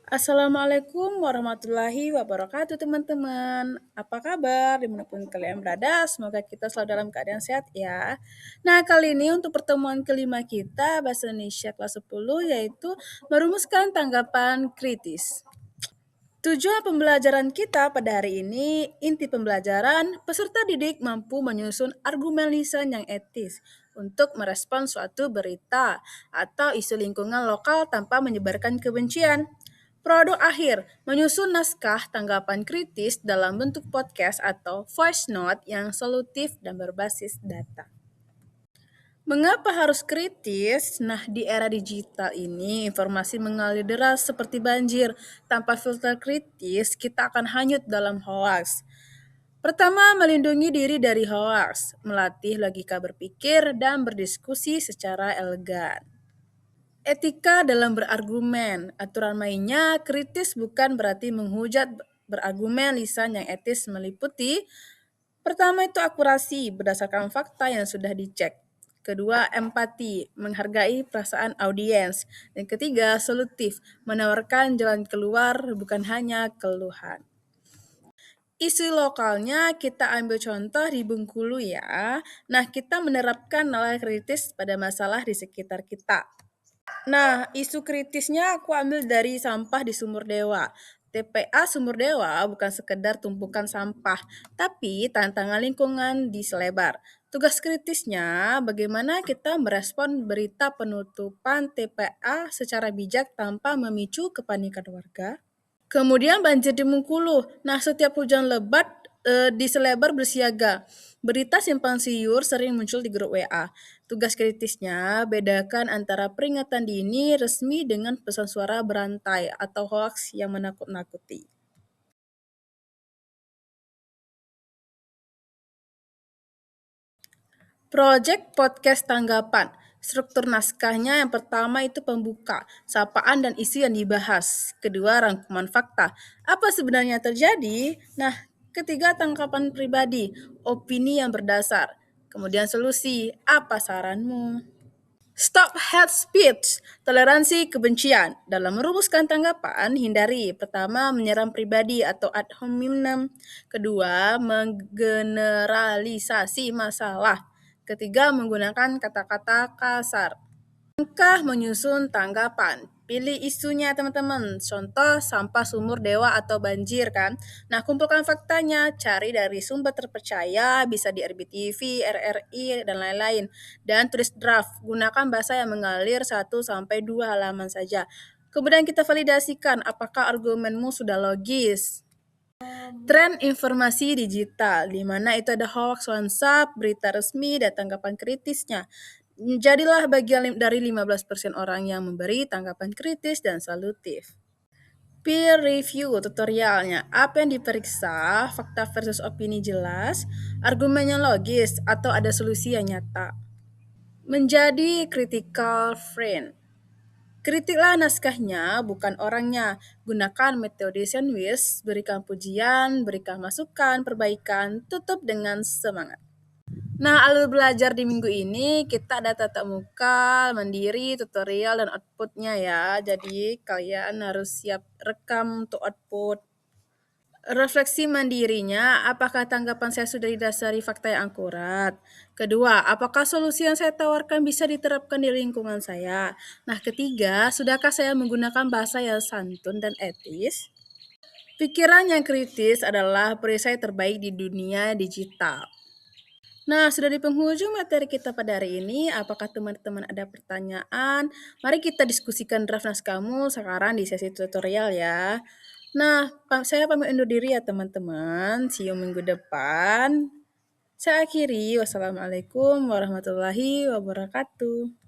Assalamualaikum warahmatullahi wabarakatuh teman-teman. Apa kabar dimanapun kalian berada? Semoga kita selalu dalam keadaan sehat ya. Nah kali ini untuk pertemuan kelima kita Bahasa Indonesia kelas 10 yaitu merumuskan tanggapan kritis. Tujuan pembelajaran kita pada hari ini, inti pembelajaran, peserta didik mampu menyusun argumen lisan yang etis untuk merespon suatu berita atau isu lingkungan lokal tanpa menyebarkan kebencian. Produk akhir, menyusun naskah tanggapan kritis dalam bentuk podcast atau voice note yang solutif dan berbasis data. Mengapa harus kritis? Nah, di era digital ini, informasi mengalir deras seperti banjir. Tanpa filter kritis, kita akan hanyut dalam hoaks. Pertama, melindungi diri dari hoaks, melatih logika berpikir, dan berdiskusi secara elegan. Etika dalam berargumen. Aturan mainnya kritis bukan berarti menghujat berargumen lisan yang etis meliputi pertama itu akurasi berdasarkan fakta yang sudah dicek. Kedua, empati, menghargai perasaan audiens. Dan ketiga, solutif, menawarkan jalan keluar bukan hanya keluhan. Isu lokalnya kita ambil contoh di Bengkulu ya. Nah, kita menerapkan nalar kritis pada masalah di sekitar kita. Nah, isu kritisnya aku ambil dari sampah di Sumur Dewa. TPA Sumur Dewa bukan sekedar tumpukan sampah, tapi tantangan lingkungan di Selebar. Tugas kritisnya, bagaimana kita merespon berita penutupan TPA secara bijak tanpa memicu kepanikan warga. Kemudian banjir di Bengkulu. Nah, setiap hujan lebat di Selebar bersiaga. Berita simpang siur sering muncul di grup WA. Tugas kritisnya bedakan antara peringatan dini resmi dengan pesan suara berantai atau hoax yang menakut-nakuti. Project podcast tanggapan. Struktur naskahnya yang pertama itu pembuka, sapaan dan isi yang dibahas. Kedua, rangkuman fakta. Apa sebenarnya terjadi? Nah, ketiga, tangkapan pribadi, opini yang berdasar. Kemudian solusi, apa saranmu? Stop hate speech, toleransi kebencian. Dalam merumuskan tanggapan, hindari pertama menyerang pribadi atau ad hominem, kedua menggeneralisasi masalah, ketiga menggunakan kata-kata kasar. Langkah menyusun tanggapan. Pilih isunya teman-teman. Contoh sampah sumur dewa atau banjir kan. Nah, kumpulkan faktanya, cari dari sumber terpercaya, bisa di RBTV, RRI dan lain-lain. Dan tulis draft. Gunakan bahasa yang mengalir 1 sampai 2 halaman saja. Kemudian kita validasikan apakah argumenmu sudah logis. Tren informasi digital, di mana itu ada hoax WhatsApp, berita resmi, dan tanggapan kritisnya. Jadilah bagian dari 15% orang yang memberi tanggapan kritis dan solutif. Peer review tutorialnya, apa yang diperiksa, fakta versus opini jelas, argumennya logis, atau ada solusi yang nyata. Menjadi critical friend. Kritiklah naskahnya, bukan orangnya. Gunakan metode sandwich, berikan pujian, berikan masukan, perbaikan, tutup dengan semangat. Nah, alur belajar di minggu ini kita ada tatap muka, mandiri, tutorial, dan outputnya ya. Jadi kalian harus siap rekam untuk output. Refleksi mandirinya, apakah tanggapan saya sudah didasari fakta yang akurat? Kedua, apakah solusi yang saya tawarkan bisa diterapkan di lingkungan saya? Nah, ketiga, sudahkah saya menggunakan bahasa yang santun dan etis? Pikiran yang kritis adalah perisai terbaik di dunia digital. Nah, sudah di penghujung materi kita pada hari ini. Apakah teman-teman ada pertanyaan? Mari kita diskusikan draft naskahmu sekarang di sesi tutorial ya. Nah, saya pamit undur diri ya teman-teman. See you minggu depan. Saya akhiri. Wassalamualaikum warahmatullahi wabarakatuh.